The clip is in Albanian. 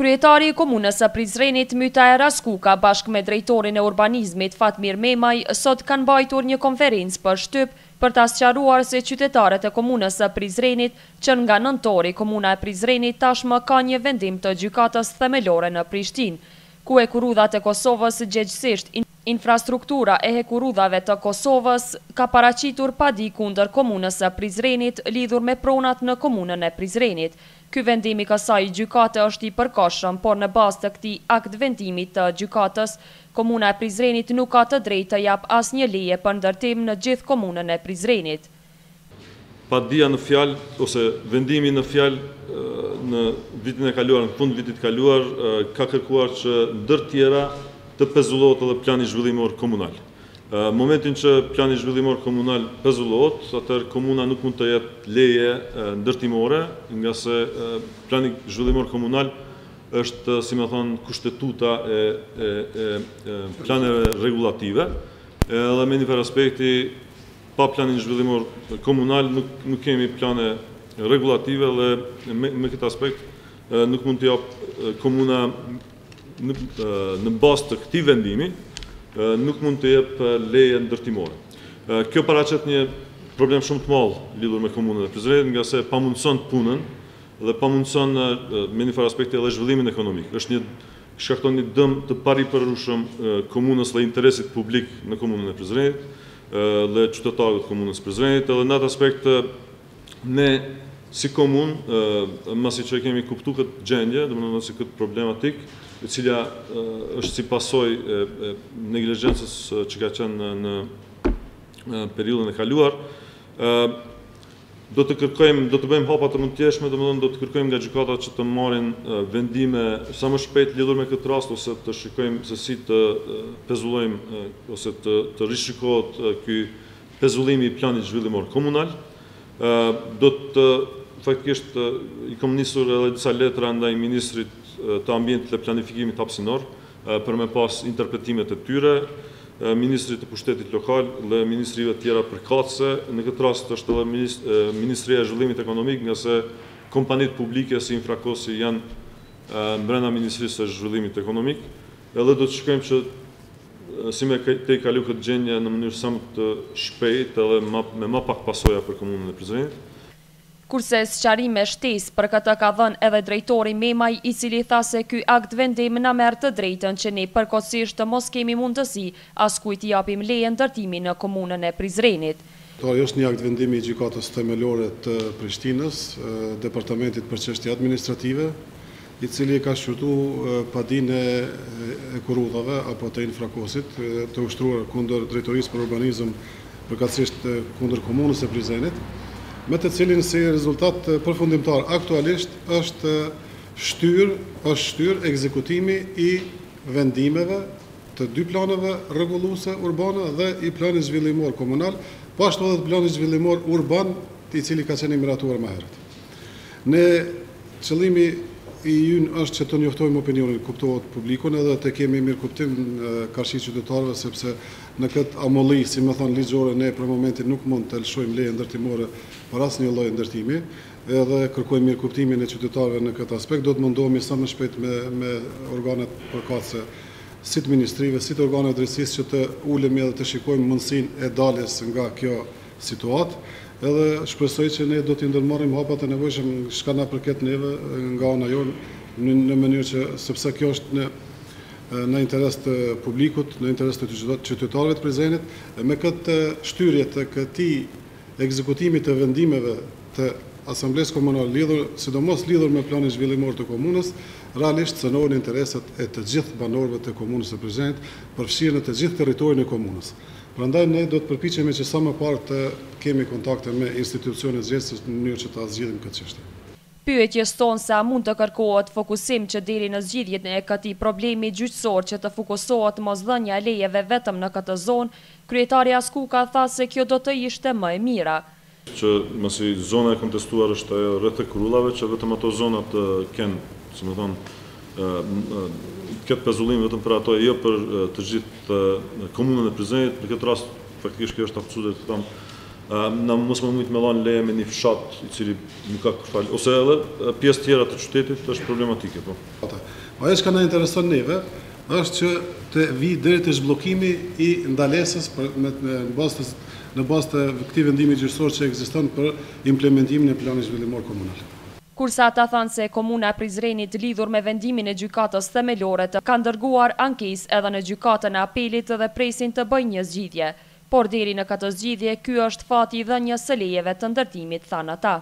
Kryetari i komunës së Prizrenit Myta Raskuka bashkë me drejtorin e urbanizmit Fatmir Memaj sot kanë mbajtur një konferencë për shtyp për ta sqaruar se qytetarët e komunës së Prizrenit që nga nëntori komuna e Prizrenit tashmë ka një vendim të gjykatës themelore në Prishtinë, ku hekurudhat e Kosovës gjegjësisht infrastruktura e hekurudhave të Kosovës ka paraqitur padi kundër komunës së Prizrenit lidhur me pronat në komunën e Prizrenit. Ky vendim i kësaj gjykate është i përkohshëm, por në bazë të këtij akt vendimit të gjykatës, komuna e Prizrenit nuk ka të drejtë të jap asnjë leje për ndërtim në gjithë komunën e Prizrenit. Padia në fjalë ose vendimi në fjalë në vitin e kaluar, në fund vitit kaluar, ka kërkuar që ndër tjera të pezullohet edhe plani zhvillimor komunal. Momentin që plani zhvillimor komunal pezullohet, atëherë komuna nuk mund të jep leje ndërtimore, nga se plani zhvillimor komunal është, si më thonë, kushtetuta e planeve regulative, edhe me një për aspekti, pa planin zhvillimor komunal nuk kemi plane regulative dhe me këtë aspekt nuk mund të jap komuna në bazë të këtij vendimi, nuk mund të jep leje ndërtimore. Kjo paraqet një problem shumë të madh lidhur me komunën e Prizrenit, nga se pamundson punën dhe pamundson me një farë aspekti edhe zhvillimin ekonomik. Shkakton një dëm të paripërshëm komunës dhe interesit publik në komunën e Prizrenit dhe qytetarëve të komunës së Prizrenit, edhe në atë aspekt ne si komunë, masi që kemi kuptuar këtë gjendje, domethënë si këtë problematik, e cila është si pasojë e neglizhencës që ka qenë në periudhën e kaluar, do të bëjmë hapa të mëndjeshme, domethënë do të kërkojmë nga gjykata që të marrin vendime sa më shpejt lidhur me këtë rast, ose të shikojmë se si të pezullojmë ose të rishikohet ky pezullimi i planit zhvillimor komunal. Do të faktikisht i kam nisur edhe disa letra ndaj ministrit të ambientit dhe planifikimit hapësinor për me pas interpretimet e tyre, ministrit të pushtetit lokal dhe ministrive tjera përkatëse. Në këtë rast është edhe Ministria e Zhvillimit Ekonomik, nga se kompanitë publike si Infrakosi janë brenda Ministrisë së Zhvillimit Ekonomik, edhe do të shikojmë që si me të i kalu këtë gjendje në mënyrë sa më të shpejt edhe me ma pak pasoja për komunën e Prizrenit. Kurse sqarime shtesë për këtë ka dhënë edhe drejtori Memaj, i cili tha se ky akt vendim na merr të drejtën që ne përkohësisht të mos kemi mundësi askujt t'i japim leje ndërtimi në komunën e Prizrenit. Është një akt vendimi i gjykatës themelore të Prishtinës, Departamentit për çështje administrative, i cili ka shqyrtuar padinë e hekurudhave apo të Infrakosit, të ushtruar kundër drejtorisë për urbanizëm, përkatësisht kundër komunës së Prizrenit, me të cilin si rezultat përfundimtar aktualisht është shtyr ekzekutimi i vendimeve të dy planeve rregulluese urbane dhe i planit zhvillimor komunal, po ashtu edhe planit zhvillimor urban, i cili ka qenë miratuar më herët. Ne qëllimi i ynë është që të njoftojmë opinionin, kuptohet publikun, edhe të kemi mirë kuptim karshi qytetarëve, sepse në këtë amolli, si më thonë ligjore, ne për momentin nuk mund të lëshojmë leje ndërtimore për asnjë lloj ndërtimi, edhe kërkojmë mirë kuptimin e qytetarëve në këtë aspekt. Do të mundohemi sa më shpejt me organet përkatëse, si të ministrive, si të organeve drejtësisë, që të ulemi edhe të shikojmë mundësinë e daljes nga kjo situatë. Edhe shpresoj që ne do t'i ndërmarrim hapat e nevojshëm çka na përket neve nga ana jonë, në mënyrë që, sepse kjo është në interes të publikut, në interes të qytetarëve të Prizrenit, me këtë shtyrje të këtij ekzekutimi të vendimeve të Asamblesë Komunale, sidomos lidhur me planin zhvillimor të komunës, realisht cënohen interesat e të gjithë banorëve të komunës së Prizrenit, përfshirë në të gjithë territorin e komunës. Prandaj ne do të përpiqemi që sa më parë të kemi kontakte me institucionet zgjedhëse në mënyrë që ta zgjidhim këtë çështje. Pyetjes tonë se a mund të kërkohet fokusim që deri në zgjidhjen e këtij problemi gjyqësor që të fokusohet mosdhënia e lejeve vetëm në këtë zonë, kryetari Raskuka tha se kjo do të ishte më e mira. Që masi zona e kontestuar është ajo rreth hekurudhave, që vetëm ato zona të kenë, si më thonë, këtë pezullim vetëm për ato, jo për të gjithë komunën e Prizrenit. Në këtë rast faktikisht kjo është aftësuar të them na mos më mujtë me lanë leje me një fshat i cili nuk ka kërfali, ose edhe pjesë tjera të qytetit është problematike. Ajo që na intereson neve është që të vi deri te zhbllokimi i ndalesës në bazë të këtij vendimi gjyqësor që ekziston për implementimin e planit zhvillimor komunal. Kurse ata thanë se komuna e Prizrenit lidhur me vendimin e gjykatës themelore ka dërguar ankesë edhe në gjykatën e apelit dhe presin të bëjnë një zgjidhje, por deri në këtë zgjidhje ky është fati i dhënies së lejeve të ndërtimit, thanë ata.